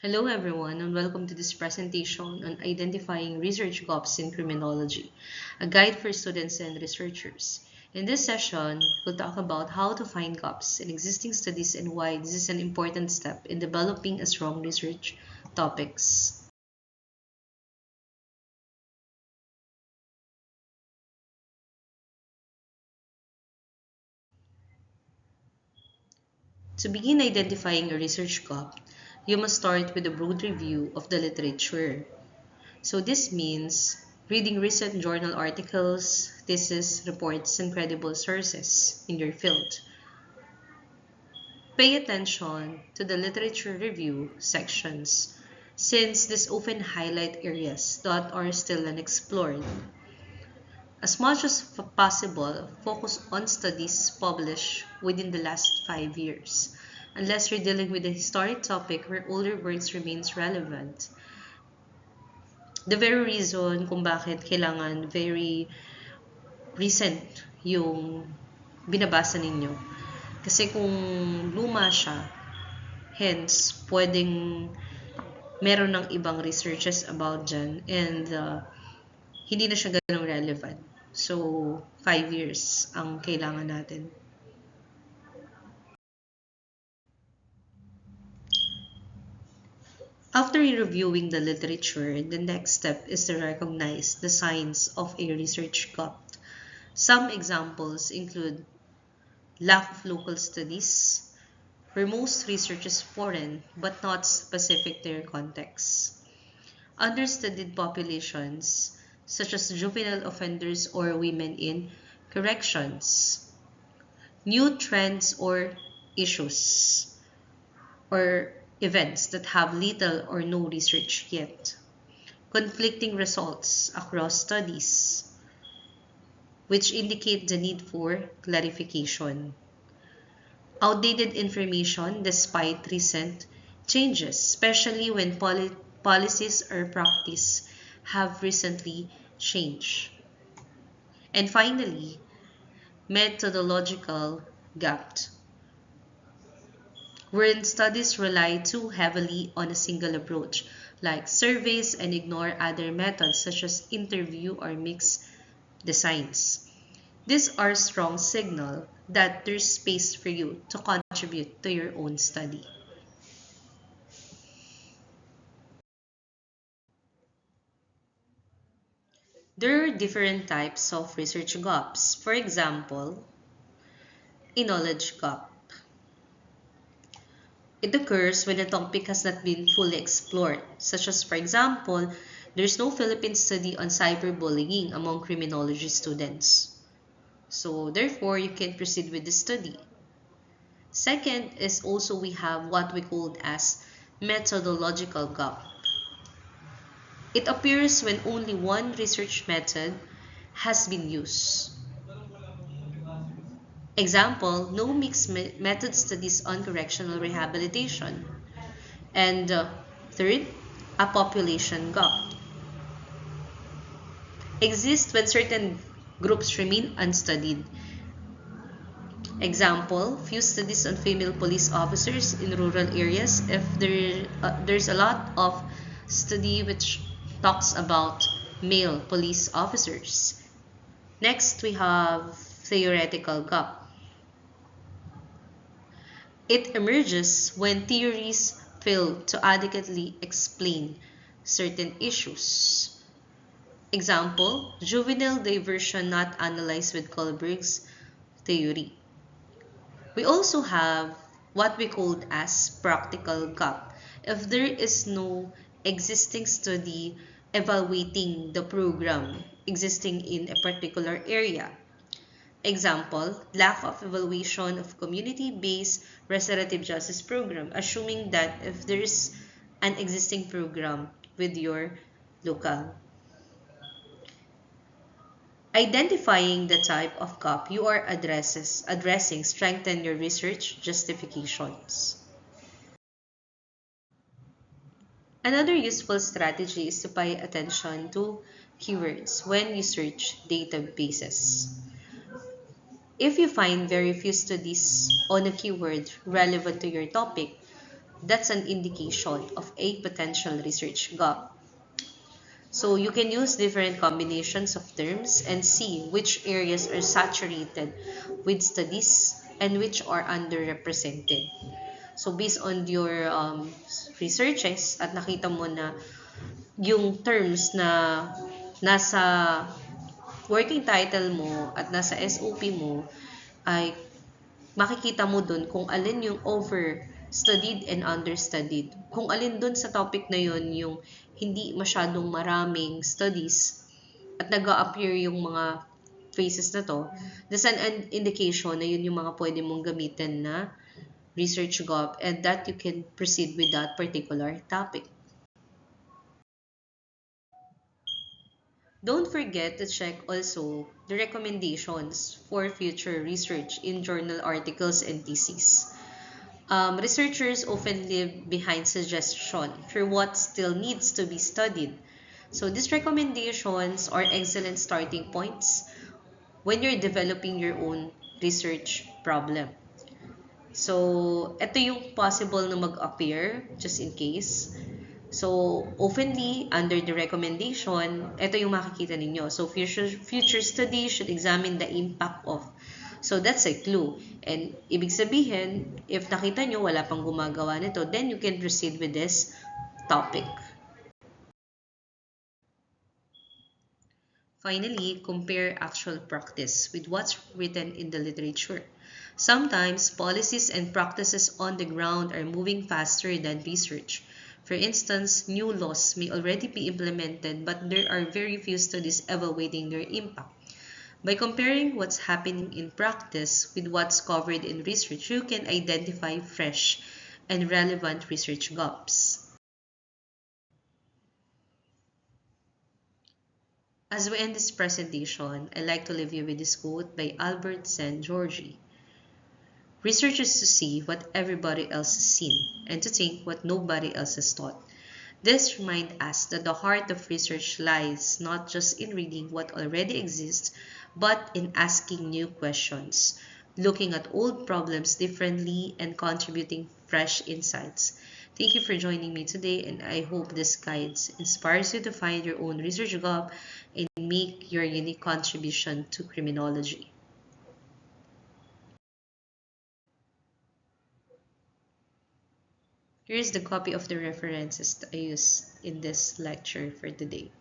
Hello everyone and welcome to this presentation on identifying research gaps in criminology, a guide for students and researchers. In this session, we'll talk about how to find gaps in existing studies and why this is an important step in developing a strong research topics. To begin identifying a research gap, you must start with a broad review of the literature. So this means reading recent journal articles, thesis, reports, and credible sources in your field. Pay attention to the literature review sections since this often highlight areas that are still unexplored. As much as possible, focus on studies published within the last 5 years, unless you're dealing with a historic topic where older works remains relevant. The very reason kung bakit kailangan very recent yung binabasa ninyo. Kasi kung luma siya, hence, pwedeng meron ng ibang researches about dyan and hindi na siya ganong relevant. So, 5 years ang kailangan natin. After reviewing the literature, the next step is to recognize the signs of a research gap. Some examples include lack of local studies, where most research is foreign but not specific to your context. Understudied populations, such as juvenile offenders or women in corrections. New trends or issues or events that have little or no research yet. Conflicting results across studies, which indicate the need for clarification. Outdated information despite recent changes, especially when policies or practice have recently changed. And finally, methodological gap, wherein studies rely too heavily on a single approach, like surveys, and ignore other methods such as interview or mixed designs. These are strong signal that there's space for you to contribute to your own study. There are different types of research gaps. For example, a knowledge gap. It occurs when a topic has not been fully explored, such as, for example, there's no Philippine study on cyberbullying among criminology students. So, therefore, you can proceed with the study. Second is also we have what we call as methodological gap. It appears when only one research method has been used. Example, no mixed method studies on correctional rehabilitation. And third, a population gap. Exists when certain groups remain unstudied. Example, few studies on female police officers in rural areas if there's a lot of study which talks about male police officers. Next, we have theoretical gap. It emerges when theories fail to adequately explain certain issues. Example, juvenile diversion not analyzed with Kohlberg's theory. We also have what we call as practical gap. If there is no existing study evaluating the program existing in a particular area. Example, lack of evaluation of community-based restorative justice program, assuming that if there is an existing program with your local. Identifying the type of gap you are addressing strengthen your research justifications. Another useful strategy is to pay attention to keywords when you search databases. If you find very few studies on a keyword relevant to your topic, that's an indication of a potential research gap. So you can use different combinations of terms and see which areas are saturated with studies and which are underrepresented. So based on your researches at nakita mo na yung terms na nasa working title mo at nasa SOP mo ay makikita mo dun kung alin yung over-studied and understudied. Kung alin dun sa topic na yun yung hindi masyadong maraming studies at nag-a-appear yung mga phases na to, that's an indication na yun yung mga pwede mong gamitin na research gov and that you can proceed with that particular topic. Don't forget to check also the recommendations for future research in journal articles and theses. Researchers often leave behind suggestion for what still needs to be studied. So these recommendations are excellent starting points when you're developing your own research problem. So, ito yung possible na mag-appear just in case. So, oftenly, under the recommendation, ito yung makikita ninyo. So, future study should examine the impact of. So, that's a clue. And, ibig sabihin, if nakita nyo wala pang gumagawa nito, then you can proceed with this topic. Finally, compare actual practice with what's written in the literature. Sometimes, policies and practices on the ground are moving faster than research. For instance, new laws may already be implemented, but there are very few studies evaluating their impact. By comparing what's happening in practice with what's covered in research, you can identify fresh and relevant research gaps. As we end this presentation, I'd like to leave you with this quote by Albert Szent-Györgyi. Research is to see what everybody else has seen and to think what nobody else has thought. This reminds us that the heart of research lies not just in reading what already exists, but in asking new questions, looking at old problems differently, and contributing fresh insights. Thank you for joining me today, and I hope this guides inspires you to find your own research goal and make your unique contribution to criminology. Here is the copy of the references that I use in this lecture for today.